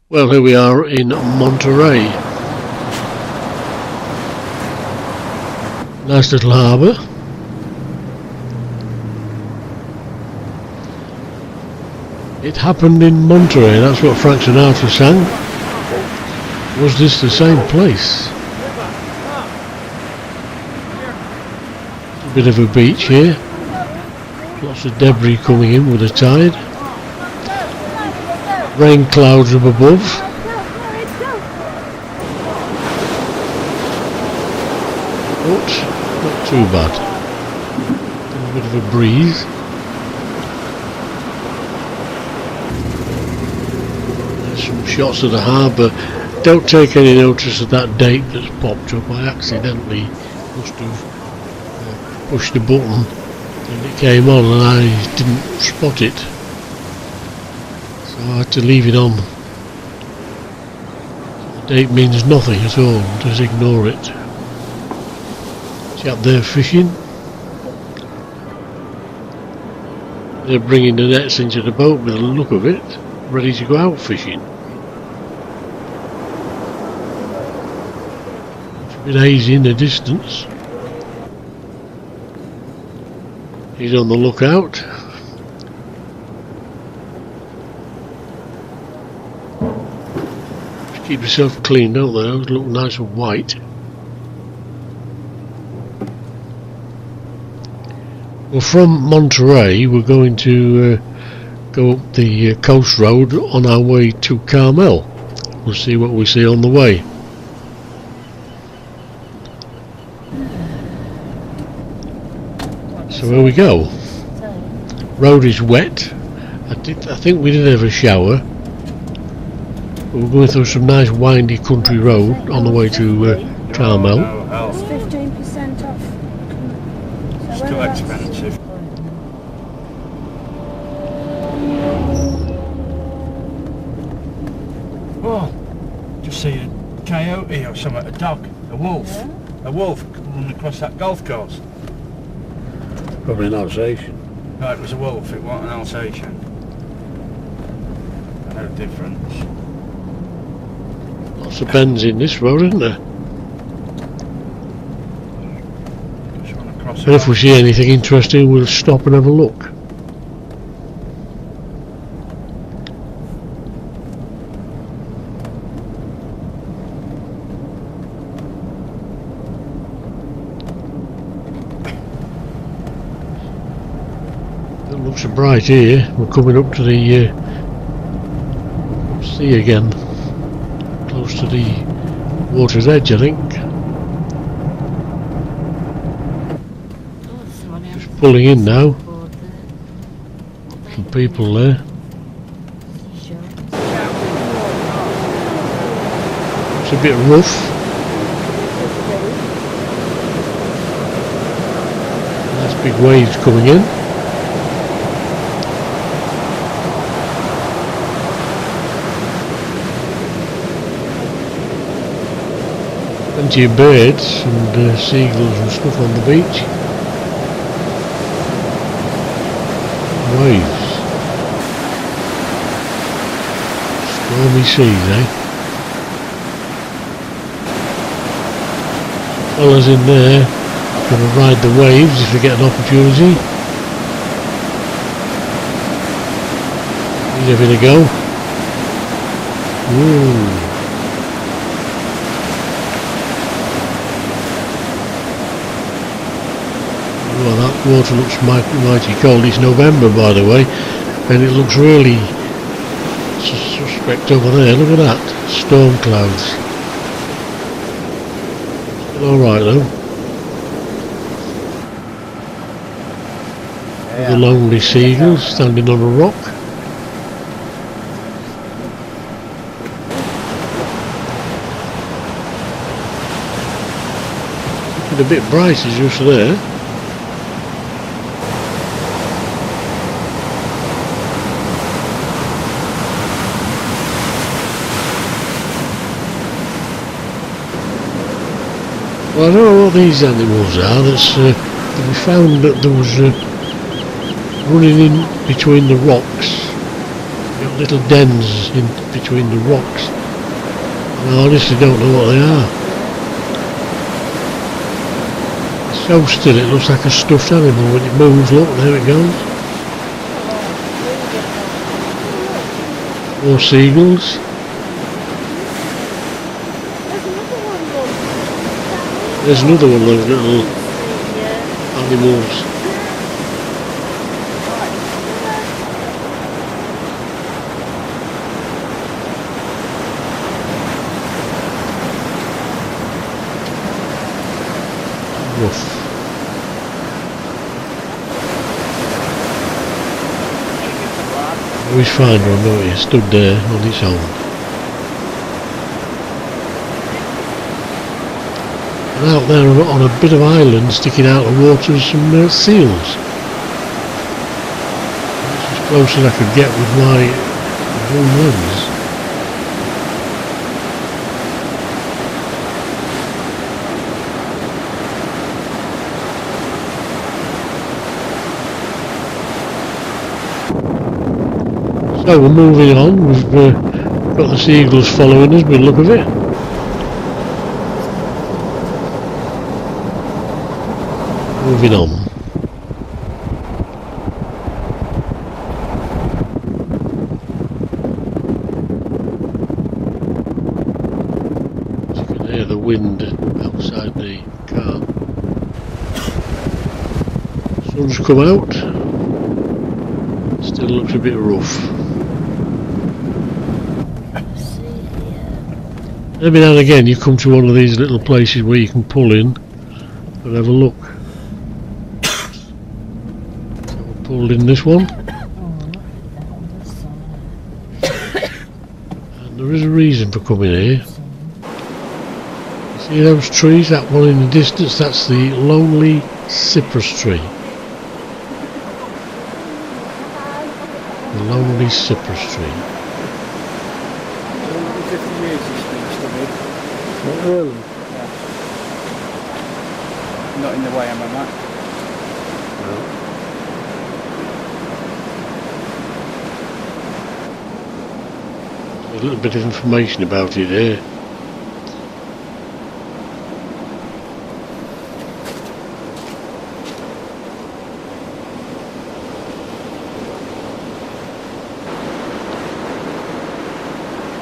Well, here we are in Monterrey. Nice little harbour. It happened in Monterrey, that's what Frank Sinatra sang. Was this the same place? A bit of a beach here. Lots of debris coming in with the tide. Rain clouds up above. But not too bad. A bit of a breeze. There's some shots of the harbour. Don't take any notice of that date that's popped up. I accidentally must have pushed the button and it came on and I didn't spot it. So I had to leave it on. The date means nothing at all, just ignore it. Chap there fishing. They're bringing the nets into the boat with the look of it, ready to go out fishing. It's a bit hazy in the distance. He's on the lookout. Just keep yourself clean, don't they? Those look nice and white. Well, from Monterrey we're going to go up the coast road on our way to Camel. We'll see what we see on the way. So here we go. Road is wet. I think we did have a shower. But we're going through some nice windy country road on the way to Camel. It's 15% off. It's too expensive. Oh, just see a coyote or something, a dog, a wolf. Yeah. A wolf running across that golf course. Probably an Alsatian. No, it was a wolf, it wasn't an Alsatian. No difference. Lots of bends in this road, isn't there? Just run across And if we see anything interesting, we'll stop and have a look. It looks so bright here. We're coming up to the sea again, close to the water's edge, I think. Just pulling in now. Some people there. It's a bit rough. Nice big waves coming in. Plenty of birds and seagulls and stuff on the beach. Waves. Stormy seas, eh? Fellas in there gonna ride the waves if they get an opportunity. He's having a go. Ooh. Well, that water looks mighty cold. It's November, by the way, and it looks really suspect over there. Look at that, storm clouds. Still all right though. Yeah. The lonely seagull standing on a rock. Looking a bit bright is just there. Well, I don't know what these animals are. We found that there was running in between the rocks. little dens in between the rocks. And I honestly don't know what they are. It's so still it looks like a stuffed animal. When it moves, look, there it goes. More seagulls. There's another one of those little animals. Rough. Always find one, don't you? Stood there on its own. And out there on a bit of island sticking out of water are some seals. That's as close as I could get with my zoom lens. So we're moving on, we've got the seagulls following us by the look of it. Moving on. You can hear the wind outside the car. Sun's come out. Still looks a bit rough. Every now and again you come to one of these little places where you can pull in and have a look. So we pulled in this one. And there is a reason for coming here. You see those trees, that one in the distance, that's the lonely cypress tree. The lonely cypress tree. 50 years it's been studied. Not really. Yeah. Not in the way I'm at. There's a little bit of information about it here.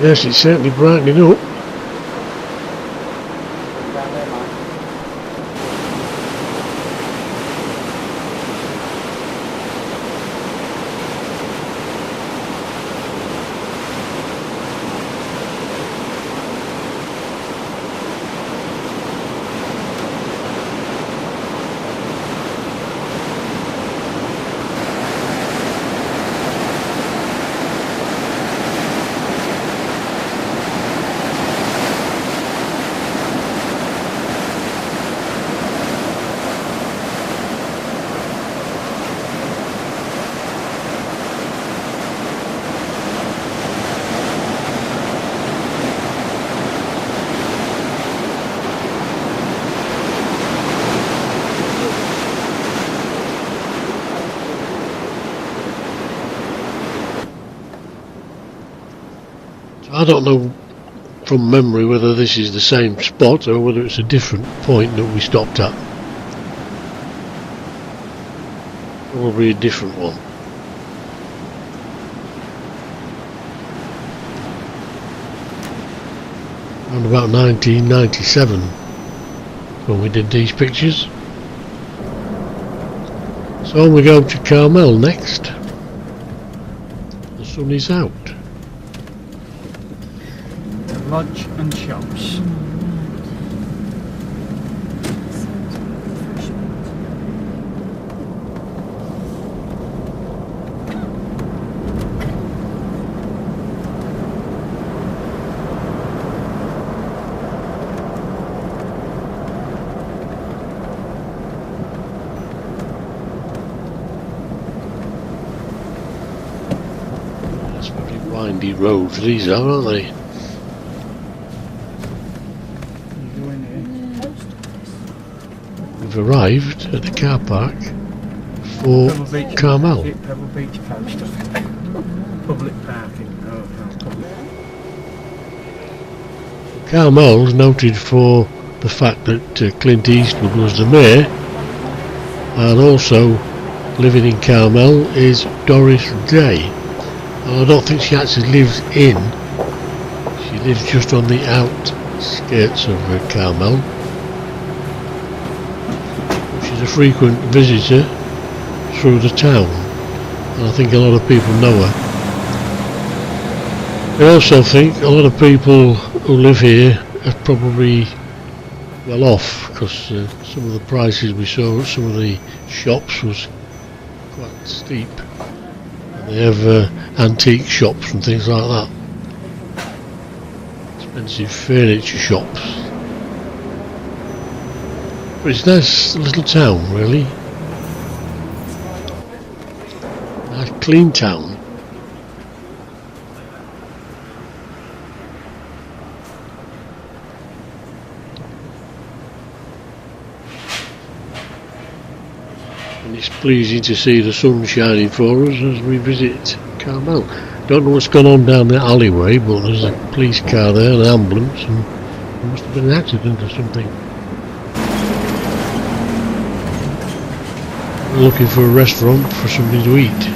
Yes, it's certainly brightening up. I don't know from memory whether this is the same spot or whether it's a different point that we stopped at. Probably a different one. Around about 1997 when we did these pictures. So we go to Camel next. The sun is out. Lodge and shops. That's very windy roads these are, aren't they? We've arrived at the car park for Camel. Pebble Beach post office. Public parking. Oh, no, public. Carmel's noted for the fact that Clint Eastwood was the mayor, and also living in Carmel is Doris Day. And I don't think she actually lives in, she lives just on the outskirts of Carmel. She's a frequent visitor through the town, and I think a lot of people know her. I also think a lot of people who live here are probably well off, because some of the prices we saw at some of the shops was quite steep. And they have antique shops and things like that. Expensive furniture shops. But it's a nice little town, really. Nice clean town. And it's pleasing to see the sun shining for us as we visit Carmel. Don't know what's gone on down the alleyway, but there's a police car there, an ambulance, and there must have been an accident or something. We're looking for a restaurant for something to eat.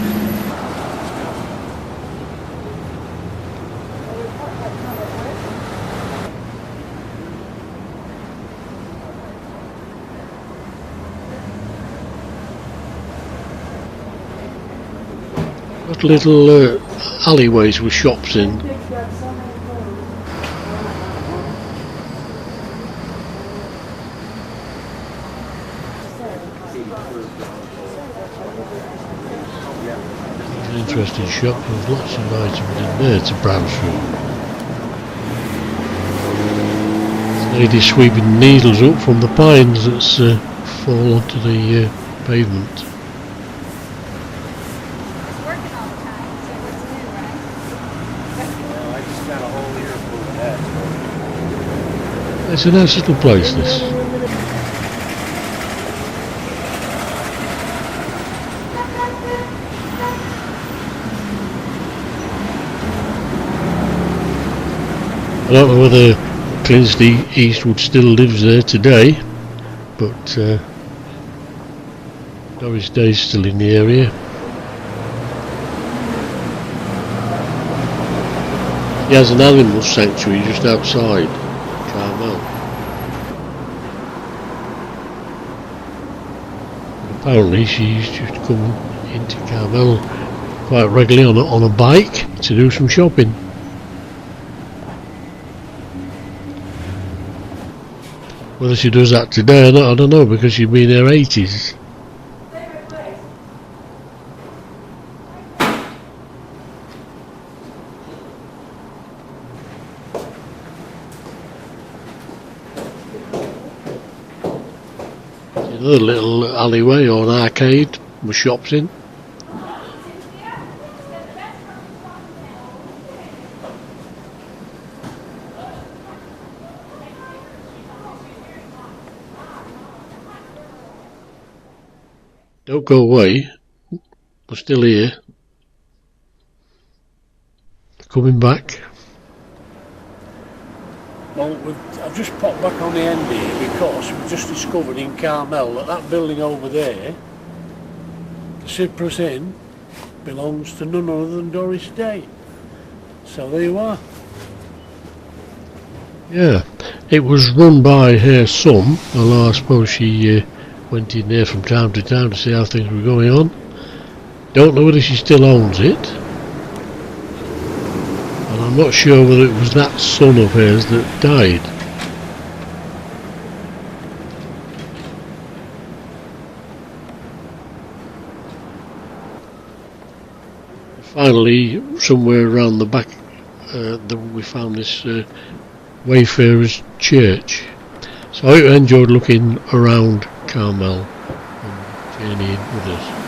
Got little alleyways with shops in. An interesting shop with lots of items in there to browse through. Lady sweeping needles up from the pines that's fall onto the pavement. It's a nice little place, this. I don't know whether Clint Eastwood still lives there today, but Doris Day's still in the area. He has an animal sanctuary just outside Carmel. Apparently she used to come into Camel quite regularly on a bike to do some shopping. Whether she does that today or not, I don't know, because she'd be in her 80s. Another little alleyway or an arcade with shops in. Don't go away, we're still here. Coming back. Well, I've just popped back on the end here because we've just discovered in Carmel that that building over there, the Cypress Inn, belongs to none other than Doris Day. So there you are. Yeah, it was run by her son, although I suppose she went in there from time to time to see how things were going on. Don't know whether she still owns it. And I'm not sure whether it was that son of hers that died. Finally, somewhere around the back, we found this Wayfarers Church. So I hope you enjoyed looking around Carmel and journeying with us.